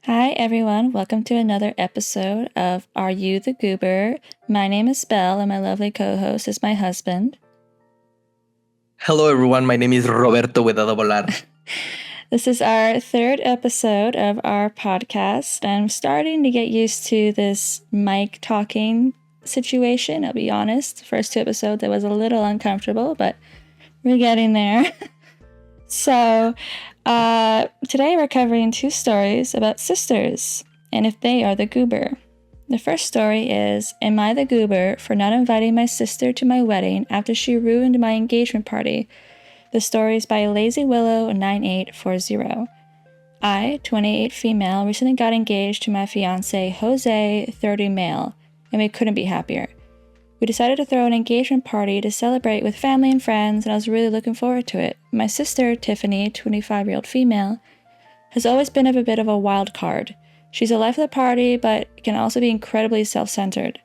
Hi, everyone. Welcome to another episode of Are You the Goober? My name is Belle, and my lovely co host is my husband. Hello, everyone. My name is Roberto with a double R. This is our third episode of our podcast. I'm starting to get used to this mic talking situation. I'll be honest. First two episodes, it was a little uncomfortable, but we're getting there. So, today we're covering two stories about sisters and if they are the goober. The first story is, Am I the goober for not inviting my sister to my wedding after she ruined my engagement party? The story is by Lazy Willow 9840. I, 28 female, recently got engaged to my fiance Jose, 30 male, and we couldn't be happier. We decided to throw an engagement party to celebrate with family and friends, and I was really looking forward to it. My sister, Tiffany, 25-year-old female, has always been a bit of a wild card. She's the life of the party, but can also be incredibly self-centered.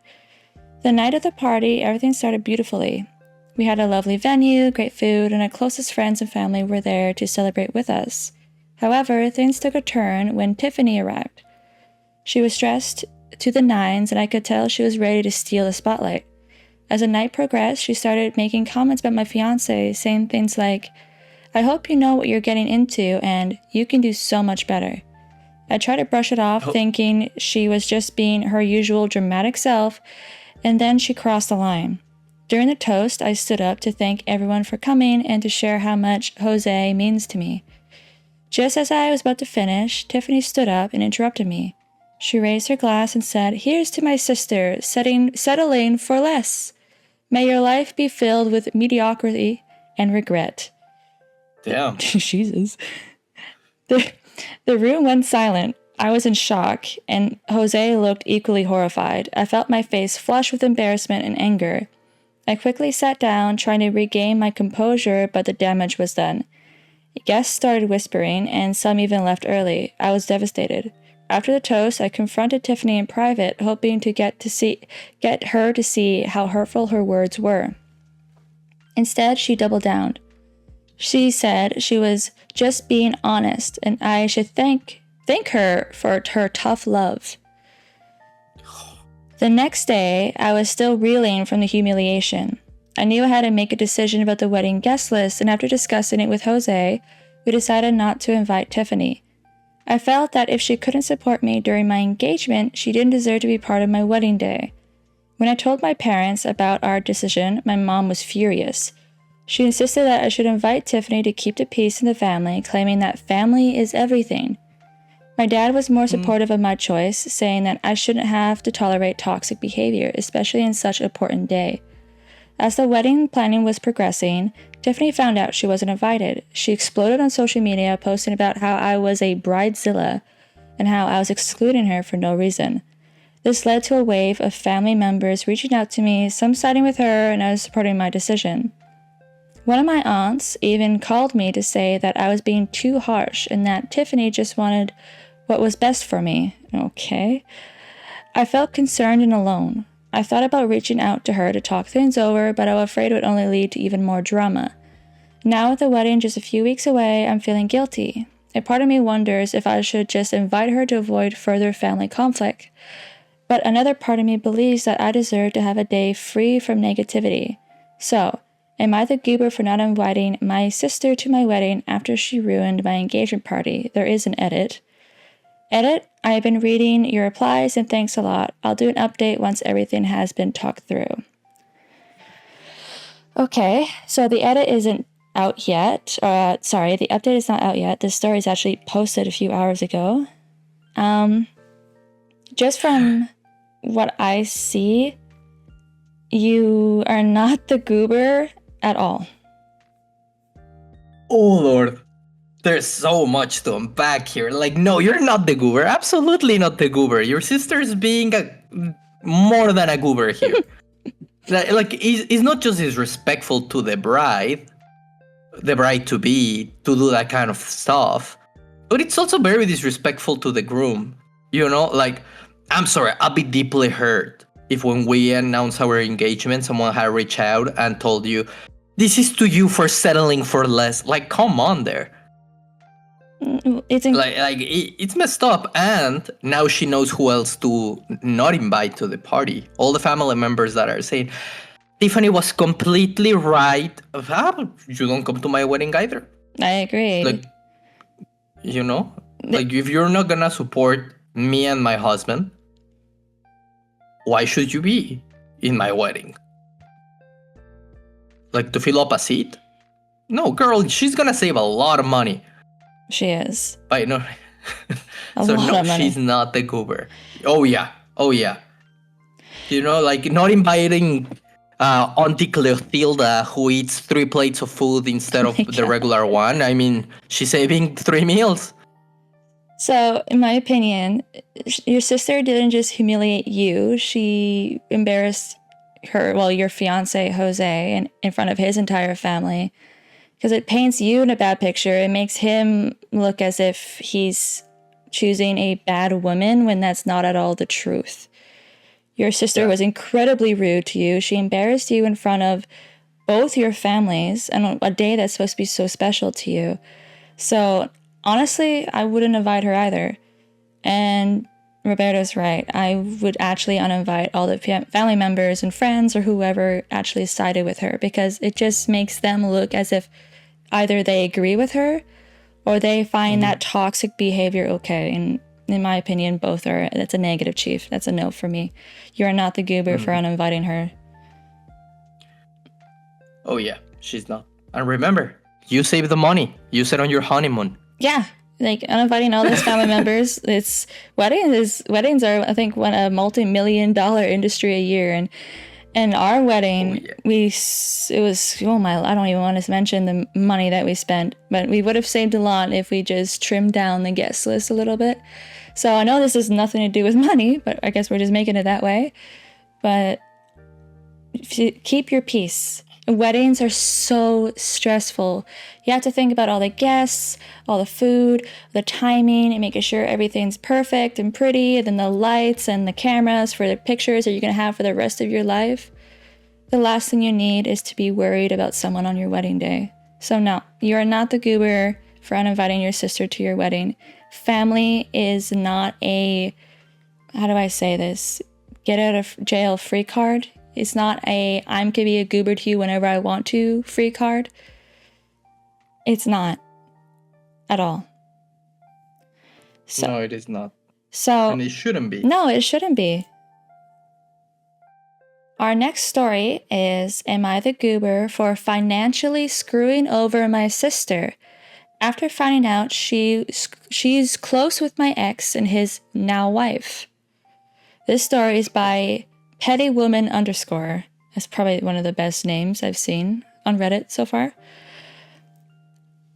The night of the party, everything started beautifully. We had a lovely venue, great food, and our closest friends and family were there to celebrate with us. However, things took a turn when Tiffany arrived. She was dressed to the nines, and I could tell she was ready to steal the spotlight. As the night progressed, she started making comments about my fiance, saying things like, I hope you know what you're getting into, and you can do so much better. I tried to brush it off, thinking she was just being her usual dramatic self, and then she crossed the line. During the toast, I stood up to thank everyone for coming and to share how much Jose means to me. Just as I was about to finish, Tiffany stood up and interrupted me. She raised her glass and said, Here's to my sister, settling for less. May your life be filled with mediocrity and regret. Damn. Jesus. The room went silent. I was in shock, and Jose looked equally horrified. I felt my face flush with embarrassment and anger. I quickly sat down, trying to regain my composure, but the damage was done. Guests started whispering, and some even left early. I was devastated. After the toast, I confronted Tiffany in private, hoping to get her to see how hurtful her words were. Instead, she doubled down. She said she was just being honest, and I should thank her for her tough love. The next day, I was still reeling from the humiliation. I knew I had to make a decision about the wedding guest list, and after discussing it with Jose, we decided not to invite Tiffany. I felt that if she couldn't support me during my engagement, she didn't deserve to be part of my wedding day. When I told my parents about our decision, my mom was furious. She insisted that I should invite Tiffany to keep the peace in the family, claiming that family is everything. My dad was more supportive of my choice, saying that I shouldn't have to tolerate toxic behavior, especially in such an important day. As the wedding planning was progressing, Tiffany found out she wasn't invited. She exploded on social media, posting about how I was a bridezilla and how I was excluding her for no reason. This led to a wave of family members reaching out to me, some siding with her and others supporting my decision. One of my aunts even called me to say that I was being too harsh and that Tiffany just wanted what was best for me. Okay. I felt concerned and alone. I thought about reaching out to her to talk things over, but I was afraid it would only lead to even more drama. Now with the wedding just a few weeks away, I'm feeling guilty. A part of me wonders if I should just invite her to avoid further family conflict. But another part of me believes that I deserve to have a day free from negativity. So, am I the goober for not inviting my sister to my wedding after she ruined my engagement party? There is an edit. Edit, I have been reading your replies and thanks a lot. I'll do an update once everything has been talked through. Okay, so the edit isn't out yet. The update is not out yet. This story is actually posted a few hours ago. Just from what I see, you are not the goober at all. Oh, Lord. There's so much to unpack here. No, you're not the goober. Absolutely not the goober. Your sister's being more than a goober here. It's not just disrespectful to the bride-to-be, to do that kind of stuff, but it's also very disrespectful to the groom. I'm sorry, I'd be deeply hurt if when we announce our engagement, someone had reached out and told you, this is to you for settling for less. Come on there. It's messed up, and now she knows who else to not invite to the party. All the family members that are saying Tiffany was completely right. You don't come to my wedding either. I agree. Like, like if you're not gonna support me and my husband, why should you be in my wedding? Like, to fill up a seat? No, girl, she's gonna save a lot of money. She is. But no. A lot of money. She's not the goober. Oh yeah. Like not inviting Auntie Clotilda, who eats 3 plates of food instead of the regular one. I mean, she's saving 3 meals. So, in my opinion, your sister didn't just humiliate you. She embarrassed your fiance, Jose, in front of his entire family. Because it paints you in a bad picture. It makes him look as if he's choosing a bad woman when that's not at all the truth. Your sister was incredibly rude to you. She embarrassed you in front of both your families on a day that's supposed to be so special to you. So, honestly, I wouldn't invite her either. And Roberto's right. I would actually uninvite all the family members and friends or whoever actually sided with her, because it just makes them look as if either they agree with her or they find that toxic behavior okay. And in my opinion, both are. That's a negative, Chief. That's a no for me. You're not the goober for uninviting her. Oh yeah, she's not. And remember, you save the money. Use it on your honeymoon. Yeah, like uninviting all those family members. It's weddings are, I think, a multi-million-dollar industry a year, and our wedding, I don't even want to mention the money that we spent, but we would have saved a lot if we just trimmed down the guest list a little bit. So I know this has nothing to do with money, but I guess we're just making it that way. But keep your peace. Weddings are so stressful. You have to think about all the guests, all the food, the timing, and making sure everything's perfect and pretty, and then the lights and the cameras for the pictures that you're going to have for the rest of your life. The last thing you need is to be worried about someone on your wedding day. So no, you are not the goober for uninviting your sister to your wedding. Family is not a, how do I say this, get out of jail free card. It's not a I'm gonna be a goober to you whenever I want to free card. It's not at all. No, it is not. And it shouldn't be. No, it shouldn't be. Our next story is, am I the goober for financially screwing over my sister after finding out she's close with my ex and his now wife? This story is by pettywoman_. That's probably one of the best names I've seen on Reddit so far.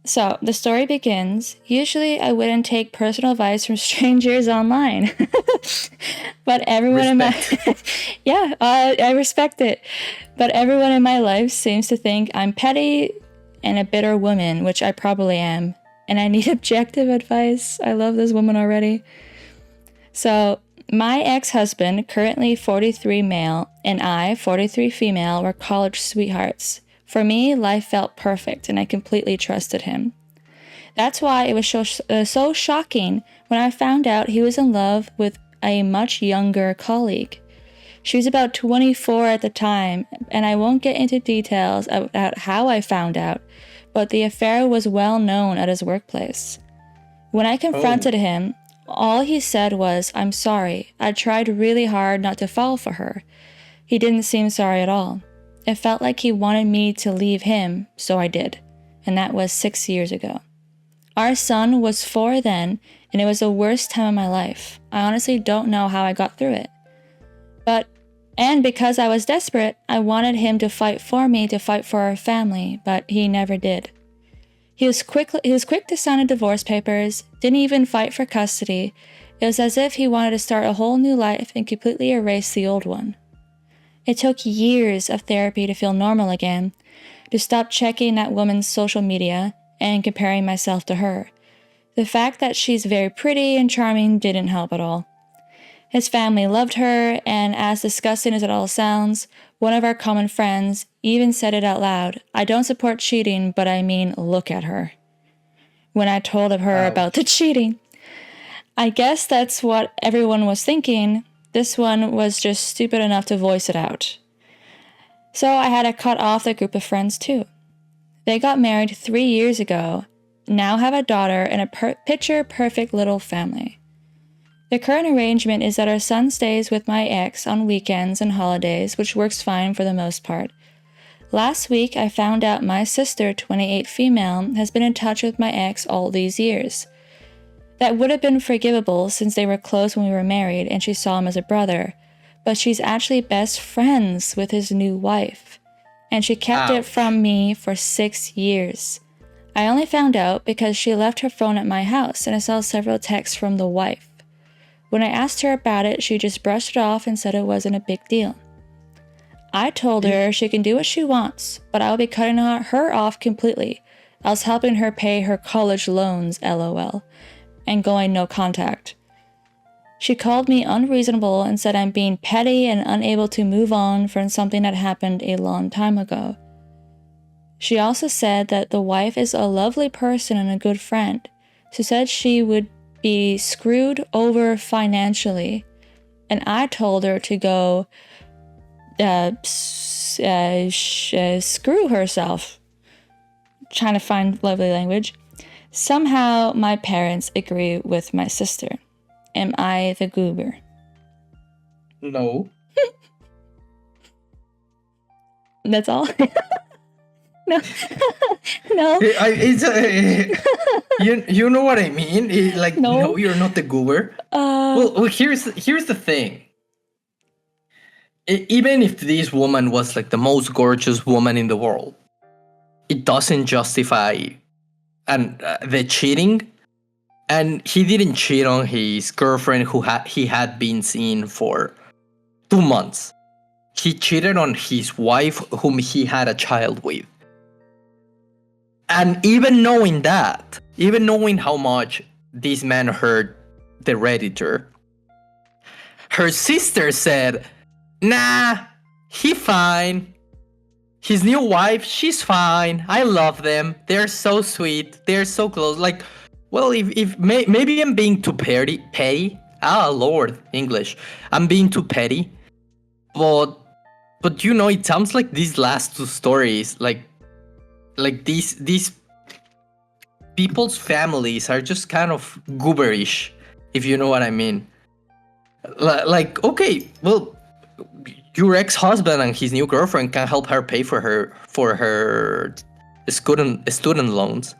So the story begins, usually I wouldn't take personal advice from strangers online. But everyone in my I respect it. But everyone in my life seems to think I'm petty and a bitter woman, which I probably am. And I need objective advice. I love this woman already. So my ex-husband, currently 43 male, and I, 43 female, were college sweethearts. For me, life felt perfect, and I completely trusted him. That's why it was so shocking when I found out he was in love with a much younger colleague. She was about 24 at the time, and I won't get into details about how I found out, but the affair was well known at his workplace. When I confronted him, all he said was, "I'm sorry. I tried really hard not to fall for her." He didn't seem sorry at all. It felt like he wanted me to leave him, so I did. And that was 6 years ago. Our son was 4 then, and it was the worst time of my life. I honestly don't know how I got through it. And because I was desperate, I wanted him to fight for me, to fight for our family, but he never did. He was quick to sign the divorce papers, didn't even fight for custody. It was as if he wanted to start a whole new life and completely erase the old one. It took years of therapy to feel normal again, to stop checking that woman's social media and comparing myself to her. The fact that she's very pretty and charming didn't help at all. His family loved her, and as disgusting as it all sounds, one of our common friends even said it out loud, "I don't support cheating, but I mean, look at her." when I told her about the cheating. I guess that's what everyone was thinking. This one was just stupid enough to voice it out. So I had to cut off the group of friends too. They got married 3 years ago, now have a daughter and a picture-perfect little family. The current arrangement is that our son stays with my ex on weekends and holidays, which works fine for the most part. Last week, I found out my sister, 28 female, has been in touch with my ex all these years. That would have been forgivable since they were close when we were married and she saw him as a brother, but she's actually best friends with his new wife. And she kept it from me for 6 years. I only found out because she left her phone at my house and I saw several texts from the wife. When I asked her about it, she just brushed it off and said it wasn't a big deal. I told her she can do what she wants, but I will be cutting her off completely. I was helping her pay her college loans, LOL, and going no contact. She called me unreasonable and said I'm being petty and unable to move on from something that happened a long time ago. She also said that the wife is a lovely person and a good friend. She said she would be screwed over financially, and I told her to go screw herself. Trying to find lovely language. Somehow my parents agree with my sister. Am I the goober? No. That's all? No. No. You know what I mean? No, you're not the goober. Well, here's the thing. Even if this woman was like the most gorgeous woman in the world, it doesn't justify the cheating. And he didn't cheat on his girlfriend who he had been seeing for 2 months. He cheated on his wife whom he had a child with. And even knowing that, even knowing how much this man hurt the Redditor, her sister said, nah, he fine. His new wife, she's fine. I love them. They're so sweet. They're so close. Like, well, if maybe I'm being too petty. Ah, Lord, English. I'm being too petty. But you know, it sounds like these last two stories, like these people's families are just kind of gooberish, if you know what I mean. Like, okay, well, your ex-husband and his new girlfriend can help her pay for her student loans.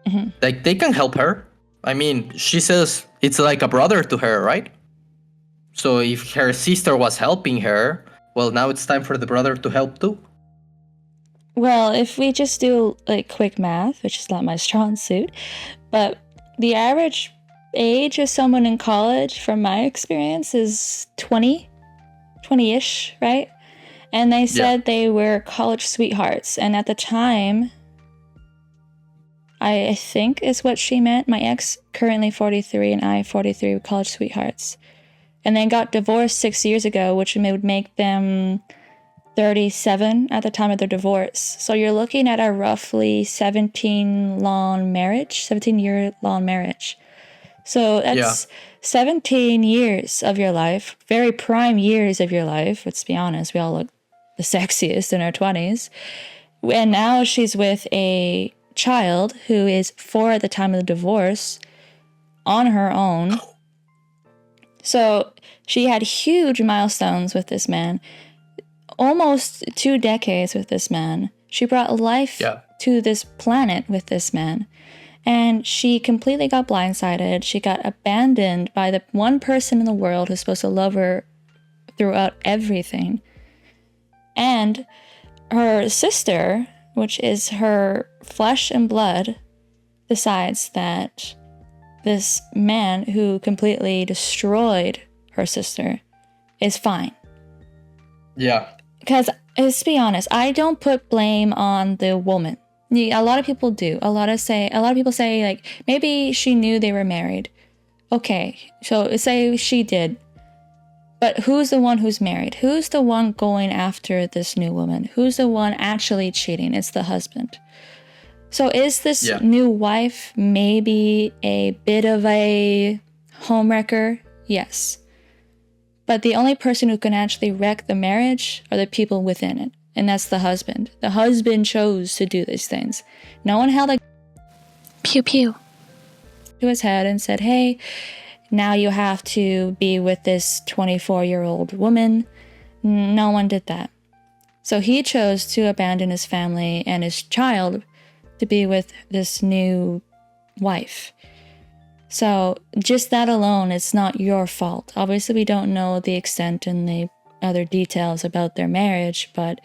Mm-hmm. Like, they can help her. I mean, she says it's like a brother to her, right? So if her sister was helping her, well, now it's time for the brother to help too. Well, if we just do like quick math, which is not my strong suit, but the average age of someone in college, from my experience, is 20-ish, right? And they said they were college sweethearts. And at the time, I think is what she meant. My ex, currently 43, and I, 43, were college sweethearts. And then got divorced 6 years ago, which would make them 37 at the time of their divorce. So you're looking at a roughly 17-year long marriage. So that's 17 years of your life, very prime years of your life. Let's be honest, we all look the sexiest in our 20s. And now she's with a child who is 4 at the time of the divorce on her own. So she had huge milestones with this man. Almost 2 decades with this man. She brought life to this planet with this man. And she completely got blindsided. She got abandoned by the one person in the world who's supposed to love her throughout everything. And her sister, which is her flesh and blood, decides that this man who completely destroyed her sister is fine. Yeah. Because, let's be honest, I don't put blame on the woman. A lot of people do. A lot of people say, like, maybe she knew they were married. Okay, so say she did. But who's the one who's married? Who's the one going after this new woman? Who's the one actually cheating? It's the husband. So is this Yeah. new wife maybe a bit of a homewrecker? Yes. But the only person who can actually wreck the marriage are the people within it. And that's the husband. The husband chose to do these things. No one held a pew pew to his head and said, hey, now you have to be with this 24-year-old woman. No one did that. So he chose to abandon his family and his child to be with this new wife. So just that alone, it's not your fault. Obviously, we don't know the extent and the other details about their marriage, but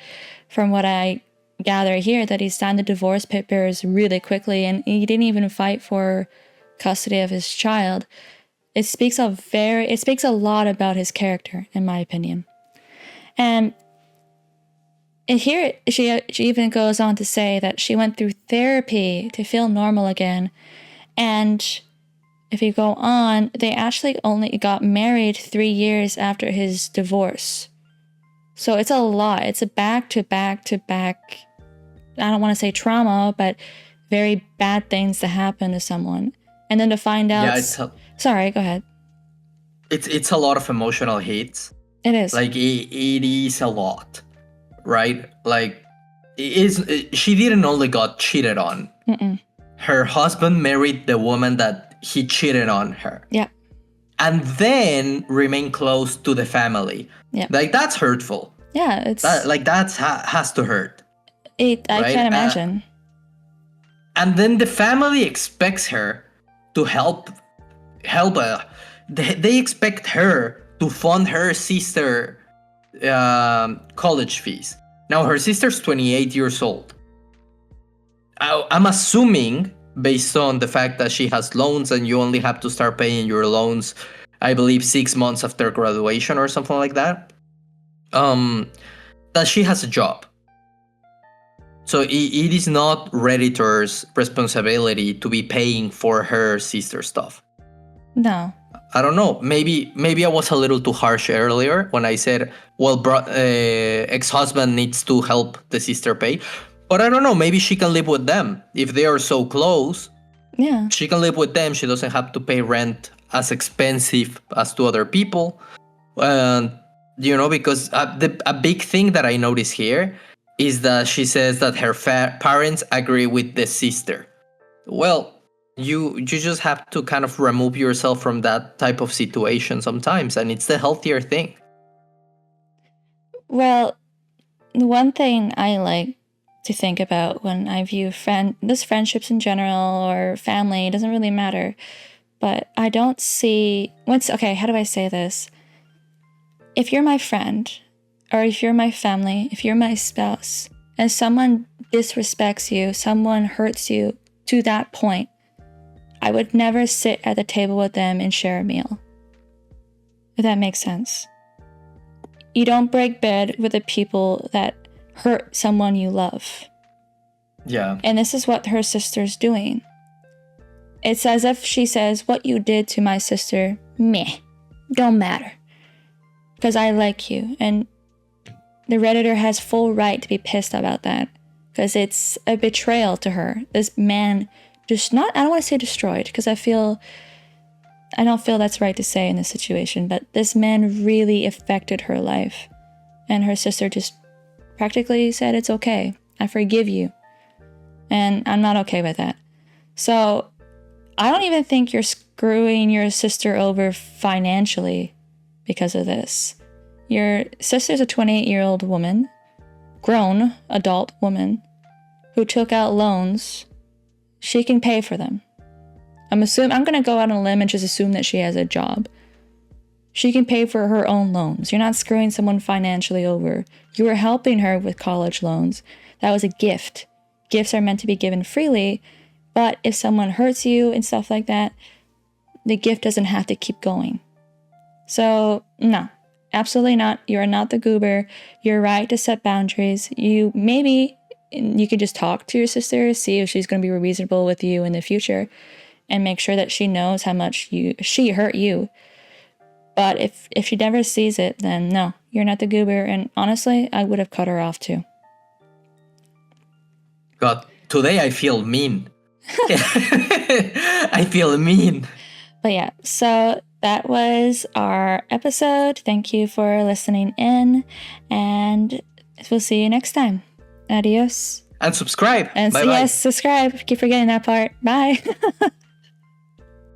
from what I gather here, that he signed the divorce papers really quickly and he didn't even fight for custody of his child. It speaks a lot about his character, in my opinion. And here she even goes on to say that she went through therapy to feel normal again. And if you go on, they actually only got married 3 years after his divorce. So it's a lot. It's a back-to-back, I don't want to say trauma, but very bad things to happen to someone. And then to find out... Yeah, Sorry, go ahead. It's a lot of emotional hits. It is. Like, it is a lot, right? Like, she didn't only got cheated on. Mm-mm. Her husband married the woman that he cheated on her. Yeah. And then remain close to the family. Yeah. Like, that's hurtful. Yeah, it's... That's has to hurt. I right? can't imagine. And then the family expects her to help her. They expect her to fund her sister college fees. Now, her sister's 28 years old. I'm assuming, based on the fact that she has loans and you only have to start paying your loans, I believe 6 months after graduation or something like that, that she has a job. So it is not Redditor's responsibility to be paying for her sister's stuff. No. I don't know. Maybe I was a little too harsh earlier when I said, well, ex-husband needs to help the sister pay. But I don't know. Maybe she can live with them. If they are so close, yeah, she can live with them. She doesn't have to pay rent as expensive as to other people. Because a big thing that I notice here is that she says that her parents agree with the sister. Well, you just have to kind of remove yourself from that type of situation sometimes, and it's the healthier thing. Well, the one thing I like to think about when I view friendships in general or family, it doesn't really matter, but I don't see... how do I say this? If you're my friend, or if you're my family, if you're my spouse, and someone disrespects you, someone hurts you to that point, I would never sit at the table with them and share a meal. If that makes sense. You don't break bread with the people that hurt someone you love. Yeah. And this is what her sister's doing. It's as if she says, what you did to my sister, meh, don't matter. Because I like you. And the Redditor has full right to be pissed about that. Because it's a betrayal to her. This man just I don't want to say destroyed, because I don't feel that's right to say in this situation, but this man really affected her life. And her sister just practically said, it's okay. I forgive you. And I'm not okay with that. So I don't even think you're screwing your sister over financially because of this. Your sister's a 28-year-old woman, grown adult woman, who took out loans. She can pay for them. I'm going to go out on a limb and just assume that she has a job. She can pay for her own loans. You're not screwing someone financially over. You were helping her with college loans. That was a gift. Gifts are meant to be given freely, but if someone hurts you and stuff like that, the gift doesn't have to keep going. So, no, absolutely not. You're not the goober. You're right to set boundaries. You could just talk to your sister, see if she's going to be reasonable with you in the future, and make sure that she knows how much she hurt you. But if she never sees it, then no, you're not the goober. And honestly, I would have cut her off too. today I feel mean. I feel mean. But yeah, so that was our episode. Thank you for listening in, and we'll see you next time. Adios. And subscribe. And Bye-bye. yes, subscribe. Keep forgetting that part. Bye.